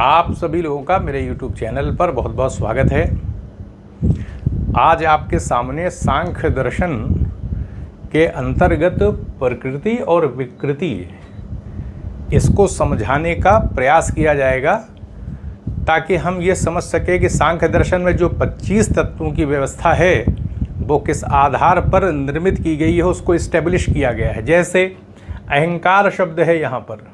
आप सभी लोगों का मेरे YouTube चैनल पर बहुत बहुत स्वागत है। आज आपके सामने सांख्य दर्शन के अंतर्गत प्रकृति और विकृति इसको समझाने का प्रयास किया जाएगा, ताकि हम ये समझ सकें कि सांख्य दर्शन में जो 25 तत्वों की व्यवस्था है वो किस आधार पर निर्मित की गई है, उसको इस्टेब्लिश किया गया है। जैसे अहंकार शब्द है यहाँ पर।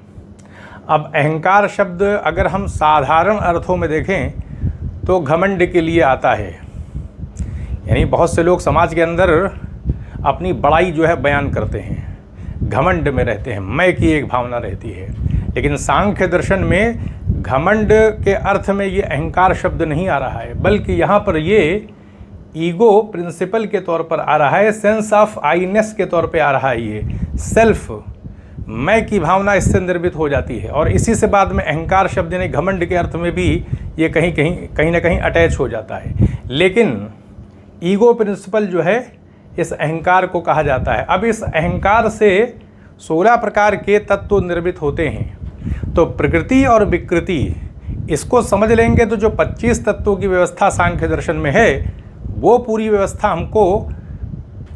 अब अहंकार शब्द अगर हम साधारण अर्थों में देखें तो घमंड के लिए आता है। यानी बहुत से लोग समाज के अंदर अपनी बड़ाई जो है बयान करते हैं, घमंड में रहते हैं, मैं की एक भावना रहती है। लेकिन सांख्य दर्शन में घमंड के अर्थ में ये अहंकार शब्द नहीं आ रहा है, बल्कि यहाँ पर ये ईगो प्रिंसिपल के तौर पर आ रहा है, सेंस ऑफ आईनेस के तौर पे आ रहा है। ये सेल्फ, मैं की भावना इससे निर्मित हो जाती है, और इसी से बाद में अहंकार शब्द यानी घमंड के अर्थ में भी ये कहीं ना कहीं अटैच हो जाता है। लेकिन ईगो प्रिंसिपल जो है इस अहंकार को कहा जाता है। अब इस अहंकार से 16 प्रकार के तत्व निर्मित होते हैं। तो प्रकृति और विकृति इसको समझ लेंगे तो जो 25 तत्वों की व्यवस्था सांख्य दर्शन में है वो पूरी व्यवस्था हमको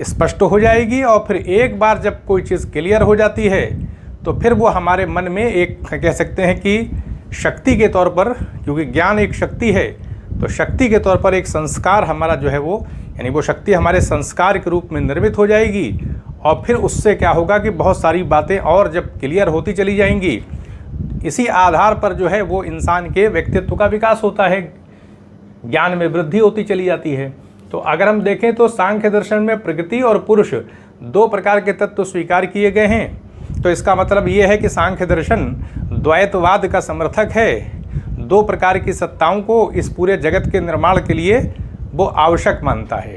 स्पष्ट हो जाएगी। और फिर एक बार जब कोई चीज़ क्लियर हो जाती है तो फिर वो हमारे मन में एक कह सकते हैं कि शक्ति के तौर पर, क्योंकि ज्ञान एक शक्ति है, तो शक्ति के तौर पर एक संस्कार हमारा जो है वो, यानी वो शक्ति हमारे संस्कार के रूप में निर्मित हो जाएगी। और फिर उससे क्या होगा कि बहुत सारी बातें और जब क्लियर होती चली जाएंगी, इसी आधार पर जो है वो इंसान के व्यक्तित्व का विकास होता है, ज्ञान में वृद्धि होती चली जाती है। तो अगर हम देखें तो सांख्य दर्शन में प्रकृति और पुरुष 2 प्रकार के तत्व स्वीकार किए गए हैं। तो इसका मतलब ये है कि सांख्य दर्शन द्वैतवाद का समर्थक है। 2 प्रकार की सत्ताओं को इस पूरे जगत के निर्माण के लिए वो आवश्यक मानता है।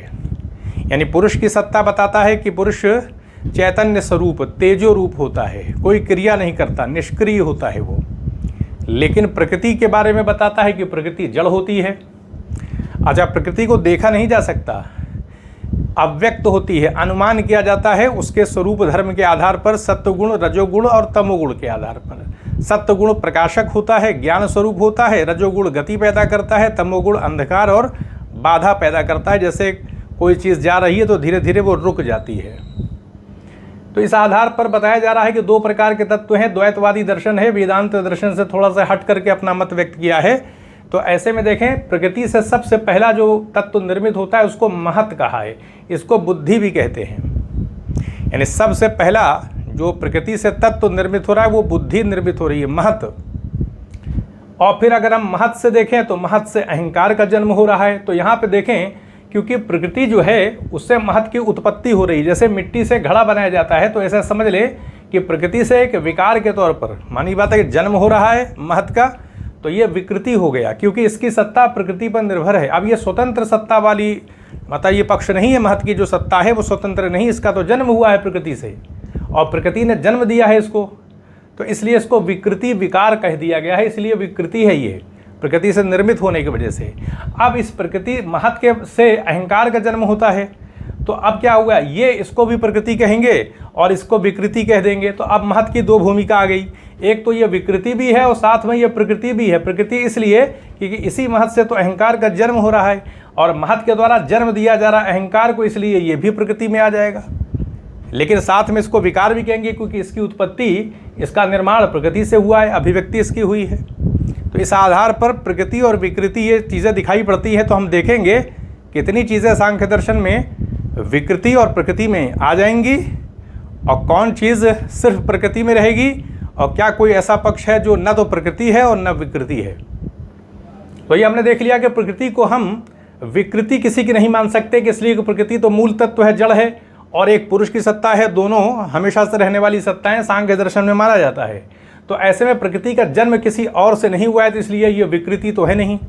यानी पुरुष की सत्ता बताता है कि पुरुष चैतन्य स्वरूप, तेजो रूप होता है, कोई क्रिया नहीं करता, निष्क्रिय होता है वो। लेकिन प्रकृति के बारे में बताता है कि प्रकृति जड़ होती है। अच्छा, प्रकृति को देखा नहीं जा सकता, अव्यक्त होती है, अनुमान किया जाता है उसके स्वरूप धर्म के आधार पर, सत्वगुण, रजोगुण और तमोगुण के आधार पर। सत्वगुण प्रकाशक होता है, ज्ञान स्वरूप होता है, रजोगुण गति पैदा करता है, तमोगुण अंधकार और बाधा पैदा करता है। जैसे कोई चीज़ जा रही है तो धीरे धीरे वो रुक जाती है। तो इस आधार पर बताया जा रहा है कि 2 प्रकार के तत्व हैं। द्वैतवादी दर्शन है, वेदांत दर्शन से थोड़ा सा हट करके अपना मत व्यक्त किया है। तो ऐसे में देखें, प्रकृति से सबसे पहला जो तत्व निर्मित होता है उसको महत कहा है, इसको बुद्धि भी कहते हैं। यानी सबसे पहला जो प्रकृति से तत्व निर्मित हो रहा है वो बुद्धि निर्मित हो रही है, महत। और फिर अगर हम महत से देखें तो महत से अहंकार का जन्म हो रहा है। तो यहाँ पे देखें, क्योंकि प्रकृति जो है उससे महत की उत्पत्ति हो रही है। जैसे मिट्टी से घड़ा बनाया जाता है, तो ऐसा समझ ले कि प्रकृति से एक विकार के तौर पर मानी बात है कि जन्म हो रहा है महत का, तो ये विकृति हो गया, क्योंकि इसकी सत्ता प्रकृति पर निर्भर है। अब ये स्वतंत्र सत्ता वाली मतलब ये पक्ष नहीं है, महत की जो सत्ता है वो स्वतंत्र नहीं, इसका तो जन्म हुआ है प्रकृति से, और प्रकृति ने जन्म दिया है इसको, तो इसलिए इसको विकृति विकार कह दिया गया है। इसलिए विकृति है ये, प्रकृति से निर्मित होने की वजह से। अब इस प्रकृति महत के से अहंकार का जन्म होता है, तो अब क्या हुआ, ये इसको भी प्रकृति कहेंगे और इसको विकृति कह देंगे। तो अब महत की 2 भूमिका आ गई, एक तो ये विकृति भी है और साथ में ये प्रकृति भी है। प्रकृति इसलिए क्योंकि इसी महत से तो अहंकार का जन्म हो रहा है, और महत के द्वारा जन्म दिया जा रहा है अहंकार को, इसलिए ये भी प्रकृति में आ जाएगा। लेकिन साथ में इसको विकार भी कहेंगे, क्योंकि इसकी उत्पत्ति, इसका निर्माण प्रकृति से हुआ है, अभिव्यक्ति इसकी हुई है। तो इस आधार पर प्रकृति और विकृति ये चीज़ें दिखाई पड़ती हैं। तो हम देखेंगे कितनी चीज़ें सांख्य दर्शन में विकृति और प्रकृति में आ जाएंगी, और कौन चीज़ सिर्फ प्रकृति में रहेगी, और क्या कोई ऐसा पक्ष है जो न तो प्रकृति है और न विकृति है। तो ये हमने देख लिया कि प्रकृति को हम विकृति किसी की नहीं मान सकते, कि इसलिए कि प्रकृति तो मूल तत्व है, जड़ है, और एक पुरुष की सत्ता है। दोनों हमेशा से रहने वाली सत्ताएं सांख्य दर्शन में माना जाता है। तो ऐसे में प्रकृति का जन्म किसी और से नहीं हुआ है, तो इसलिए ये विकृति तो है नहीं,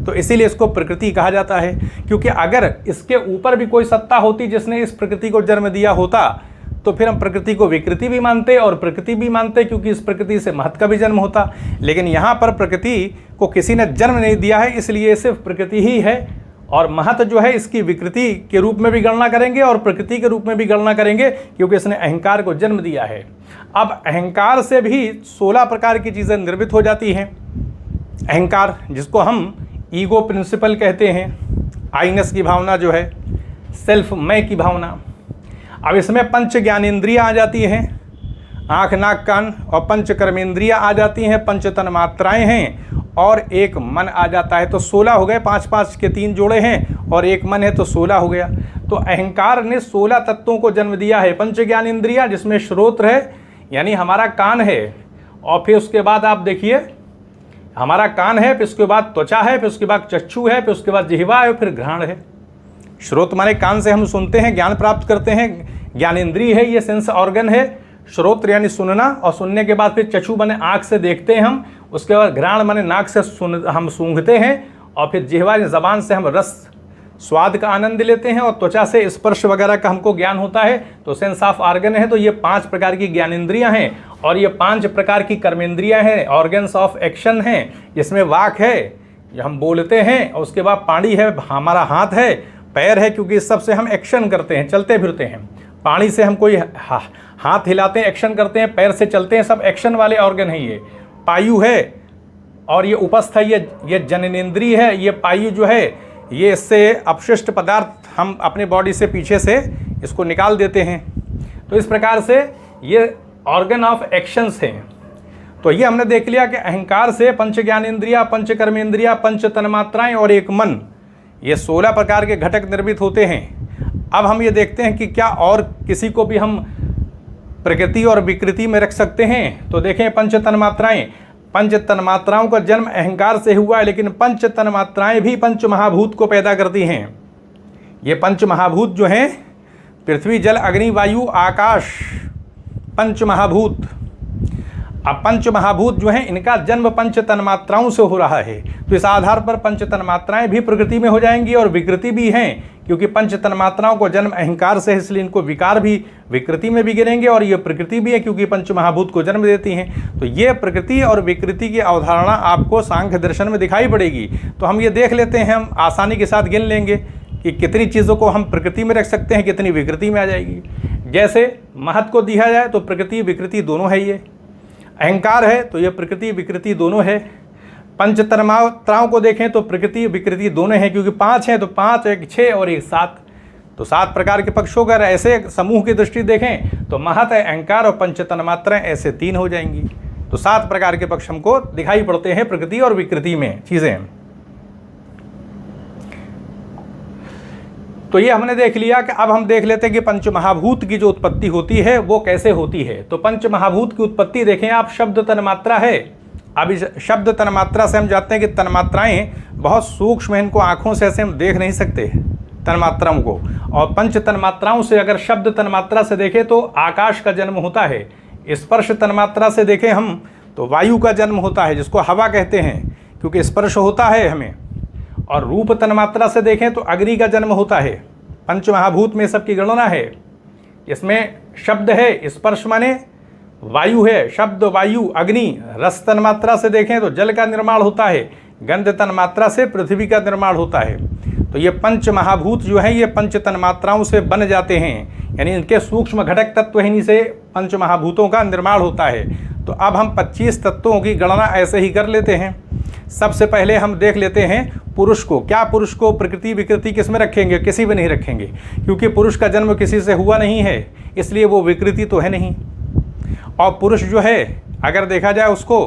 तो इसीलिए इसको प्रकृति कहा जाता है। क्योंकि अगर इसके ऊपर भी कोई सत्ता होती जिसने इस प्रकृति को जन्म दिया होता, तो फिर हम प्रकृति को विकृति भी मानते और प्रकृति भी मानते, क्योंकि इस प्रकृति से महत का भी जन्म होता। लेकिन यहाँ पर प्रकृति को किसी ने जन्म नहीं दिया है, इसलिए सिर्फ प्रकृति ही है, और महत जो है इसकी विकृति के रूप में भी गणना करेंगे और प्रकृति के रूप में भी गणना करेंगे, क्योंकि इसने अहंकार को जन्म दिया है। अब अहंकार से भी 16 प्रकार की चीज़ें निर्मित हो जाती हैं। अहंकार, जिसको हम ईगो प्रिंसिपल कहते हैं, आईनेस की भावना जो है, सेल्फ मैं की भावना। अब इसमें पंच ज्ञानेंद्रियाँ आ जाती हैं, आँख नाक कान, और पंच कर्मेंद्रियाँ आ जाती हैं, पंच तन्मात्राएँ हैं, और एक मन आ जाता है। तो 16 हो गए, 5-5 के 3 जोड़े हैं और एक मन है तो 16 हो गया। तो अहंकार ने 16 तत्वों को जन्म दिया है। पंच ज्ञानेंद्रियाँ, जिसमें श्रोत्र है यानी हमारा कान है, और फिर उसके बाद आप देखिए हमारा कान है, फिर उसके बाद त्वचा है, फिर उसके बाद चक्षु है, फिर उसके बाद जिह्वा है, फिर घ्राण है। श्रोत माने कान से हम सुनते हैं, ज्ञान प्राप्त करते हैं, ज्ञानेंद्रिय है, ये सेंस ऑर्गन है। श्रोत्र यानी सुनना, और सुनने के बाद फिर चक्षु माने आँख से देखते हैं हम, उसके बाद घ्राण माने नाक से हम सूंघते हैं, और फिर जिह्वा ज़बान से हम रस स्वाद का आनंद लेते हैं, और त्वचा से स्पर्श वगैरह का हमको ज्ञान होता है, तो सेंस ऑफ ऑर्गन है। तो ये 5 प्रकार की ज्ञानेंद्रियां हैं, और ये 5 प्रकार की कर्मेंद्रियां हैं, ऑर्गन्स ऑफ एक्शन हैं। जिसमें वाक है, जो हम बोलते हैं, और उसके बाद पाणी है, हमारा हाथ है, पैर है, क्योंकि इस सब से हम एक्शन करते हैं, चलते फिरते हैं। पाणी से हम कोई हाथ हिलाते हैं, एक्शन करते हैं, पैर से चलते हैं, सब एक्शन वाले ऑर्गन हैं। ये पायु है, और ये उपस्थ है, ये जननेंद्रिय है। ये पायु जो है, ये इससे अपशिष्ट पदार्थ हम अपने बॉडी से पीछे से इसको निकाल देते हैं। तो इस प्रकार से ये ऑर्गन ऑफ एक्शंस हैं। तो ये हमने देख लिया कि अहंकार से पंच ज्ञानेंद्रिया, पंच कर्मेंद्रिया, पंच तन्मात्राएं और एक मन, ये 16 प्रकार के घटक निर्मित होते हैं। अब हम ये देखते हैं कि क्या और किसी को भी हम प्रकृति और विकृति में रख सकते हैं। तो देखें, पंच तन्मात्राएं, पंच तन्मात्राओं का जन्म अहंकार से हुआ है, लेकिन पंच तन्मात्राएं भी पंच महाभूत को पैदा करती हैं। ये पंच महाभूत जो हैं, पृथ्वी जल अग्नि वायु आकाश, पंच महाभूत। अब पंच महाभूत जो हैं, इनका जन्म पंच तन्मात्राओं से हो रहा है। तो इस आधार पर पंच तन्मात्राएं भी प्रकृति में हो जाएंगी और विकृति भी हैं, क्योंकि पंच तन्मात्राओं को जन्म अहंकार से है, इसलिए इनको विकार भी विकृति में भी गिरेंगे, और ये प्रकृति भी है क्योंकि पंच महाभूत को जन्म देती हैं। तो ये प्रकृति और विकृति की अवधारणा आपको सांख्य दर्शन में दिखाई पड़ेगी। तो हम ये देख लेते हैं, हम आसानी के साथ गिन लेंगे कि कितनी चीज़ों को हम प्रकृति में रख सकते हैं, कितनी विकृति में आ जाएगी। जैसे महत्व को दिया जाए तो प्रकृति विकृति दोनों है। ये अहंकार है तो ये प्रकृति विकृति दोनों है। पंच तन्मात्राओं को देखें तो प्रकृति विकृति दोनों हैं, क्योंकि 5 हैं तो 5, एक 6 और एक 7, तो 7 प्रकार के पक्ष होकर ऐसे समूह की दृष्टि देखें तो महत है, अहंकार और पंच तन्मात्राएं ऐसे 3 हो जाएंगी। तो 7 प्रकार के पक्ष हमको दिखाई पड़ते हैं प्रकृति और विकृति में चीज़ें। तो ये हमने देख लिया कि अब हम देख लेते हैं कि पंच महाभूत की जो उत्पत्ति होती है वो कैसे होती है। तो पंच महाभूत की उत्पत्ति देखें आप, शब्द तन्मात्रा है। अब इस शब्द तन्मात्रा से हम जानते हैं कि तन्मात्राएं बहुत सूक्ष्म हैं, इनको आँखों से ऐसे हम देख नहीं सकते तन्मात्राओं को। और पंच तन्मात्राओं से अगर शब्द तन्मात्रा से देखें तो आकाश का जन्म होता है। स्पर्श तन्मात्रा से देखें हम तो वायु का जन्म होता है, जिसको हवा कहते हैं, क्योंकि स्पर्श होता है हमें। और रूप तन्मात्रा से देखें तो अग्नि का जन्म होता है। पंच महाभूत में सबकी गणना है। इसमें शब्द है, स्पर्श माने वायु है, शब्द वायु अग्नि। रस तन्मात्रा से देखें तो जल का निर्माण होता है। गंध तन्मात्रा से पृथ्वी का निर्माण होता है। तो ये पंच महाभूत जो हैं ये पंच तन्मात्राओं से बन जाते हैं, यानी इनके सूक्ष्म घटक तत्व इन्हीं से पंच महाभूतों का निर्माण होता है। तो अब हम 25 तत्वों की गणना ऐसे ही कर लेते हैं। सबसे पहले हम देख लेते हैं पुरुष को। क्या पुरुष को प्रकृति विकृति किस में रखेंगे? किसी में नहीं रखेंगे, क्योंकि पुरुष का जन्म किसी से हुआ नहीं है, इसलिए वो विकृति तो है नहीं। और पुरुष जो है अगर देखा जाए उसको,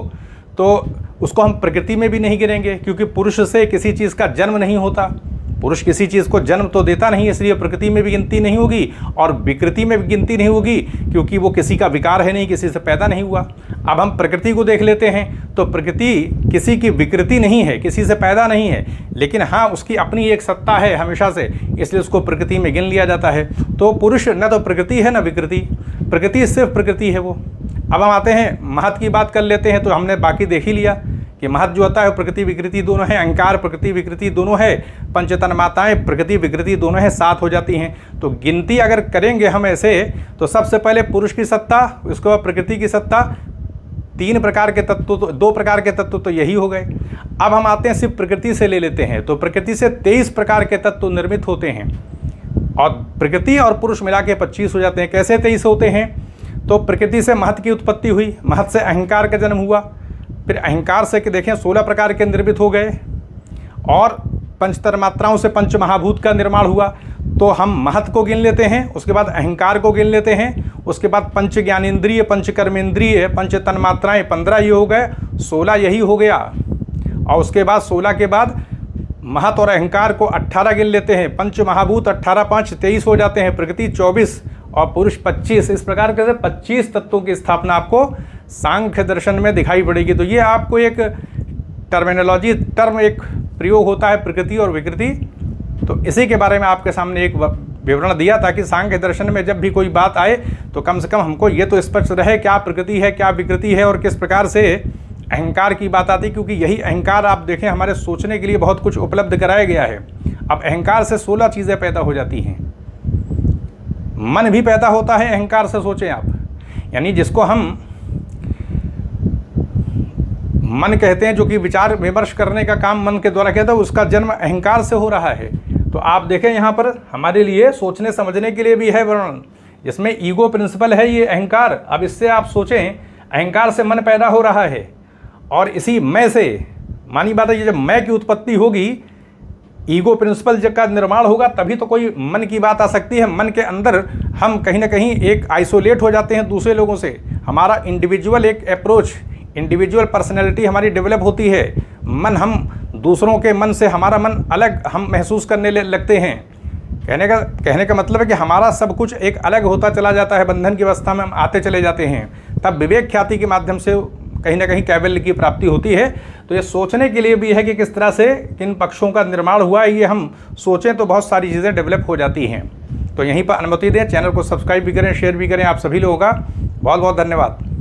तो उसको हम प्रकृति में भी नहीं गिनेंगे, क्योंकि पुरुष से किसी चीज़ का जन्म नहीं होता। पुरुष किसी चीज़ को जन्म तो देता नहीं, इसलिए प्रकृति में भी गिनती नहीं होगी और विकृति में भी गिनती नहीं होगी, क्योंकि वो किसी का विकार है नहीं, किसी से पैदा नहीं हुआ। अब हम प्रकृति को देख लेते हैं तो प्रकृति किसी की विकृति नहीं है, किसी से पैदा नहीं है, लेकिन हाँ उसकी अपनी एक सत्ता है हमेशा से, इसलिए उसको प्रकृति में गिन लिया जाता है। तो पुरुष न तो प्रकृति है न विकृति, प्रकृति सिर्फ प्रकृति है वो। अब हम आते हैं महत की बात कर लेते हैं। तो हमने बाकी देख ही लिया कि महत जो होता है प्रकृति विकृति दोनों है, अहंकार प्रकृति विकृति दोनों है, पंच तन्मात्राएं प्रकृति विकृति दोनों है, 7 हो जाती हैं। तो गिनती अगर करेंगे हम ऐसे तो सबसे पहले पुरुष की सत्ता, उसके बाद प्रकृति की सत्ता, 3 प्रकार के तत्व तो 2 प्रकार के तत्व तो यही हो गए। अब हम आते हैं सिर्फ प्रकृति से ले लेते हैं। तो प्रकृति से 23 प्रकार के तत्व निर्मित होते हैं और प्रकृति और पुरुष मिला के 25 हो जाते हैं। कैसे 23 होते हैं? तो प्रकृति से महत की उत्पत्ति हुई, महत से अहंकार का जन्म हुआ, फिर अहंकार से कि देखें 16 प्रकार के निर्मित हो गए, और पंचतर मात्राओं से पंच महाभूत का निर्माण हुआ। तो हम महत को गिन लेते हैं, उसके बाद अहंकार को गिन लेते हैं, उसके बाद पंच ज्ञानेंद्रिय, पंच कर्मेंद्रिय, पंच तन्मात्राएँ 15 ये हो गए, 16 यही हो गया। और उसके बाद 16 के बाद महत और अहंकार को 18 गिन लेते हैं, पंच महाभूत 18 5 23 हो जाते हैं, प्रकृति 24 और पुरुष 25। इस प्रकार के 25 तत्वों की स्थापना आपको सांख्य दर्शन में दिखाई पड़ेगी। तो ये आपको एक टर्मिनोलॉजी टर्म एक प्रयोग होता है, प्रकृति और विकृति। तो इसी के बारे में आपके सामने एक विवरण दिया ताकि सांख्य दर्शन में जब भी कोई बात आए तो कम से कम हमको ये तो स्पष्ट रहे क्या प्रकृति है, क्या विकृति है और किस प्रकार से अहंकार की बात आती है। क्योंकि यही अहंकार आप देखें हमारे सोचने के लिए बहुत कुछ उपलब्ध कराया गया है। अब अहंकार से 16 चीज़ें पैदा हो जाती हैं। मन भी पैदा होता है अहंकार से, सोचें आप, यानी जिसको हम मन कहते हैं, जो कि विचार विमर्श करने का काम मन के द्वारा कहता है, उसका जन्म अहंकार से हो रहा है। तो आप देखें यहाँ पर हमारे लिए सोचने समझने के लिए भी है वर्णन, जिसमें ईगो प्रिंसिपल है ये अहंकार। अब इससे आप सोचें, अहंकार से मन पैदा हो रहा है और इसी मैं से, मानी बात है, ये जब मैं की उत्पत्ति होगी, ईगो प्रिंसिपल जब का निर्माण होगा, तभी तो कोई मन की बात आ सकती है। मन के अंदर हम कहीं ना कहीं एक आइसोलेट हो जाते हैं दूसरे लोगों से, हमारा इंडिविजुअल एक अप्रोच, इंडिविजुअल पर्सनैलिटी हमारी डेवलप होती है। मन, हम दूसरों के मन से हमारा मन अलग हम महसूस करने लगते हैं। कहने का मतलब है कि हमारा सब कुछ एक अलग होता चला जाता है, बंधन की अवस्था में हम आते चले जाते हैं। तब विवेक ख्याति के माध्यम से कहीं ना कहीं कैवल्य की प्राप्ति होती है। तो ये सोचने के लिए भी है कि किस तरह से किन पक्षों का निर्माण हुआ है, ये हम सोचें तो बहुत सारी चीज़ें डेवलप हो जाती हैं। तो यहीं पर अनुमति दें, चैनल को सब्सक्राइब भी करें, शेयर भी करें। आप सभी लोगों का बहुत बहुत धन्यवाद।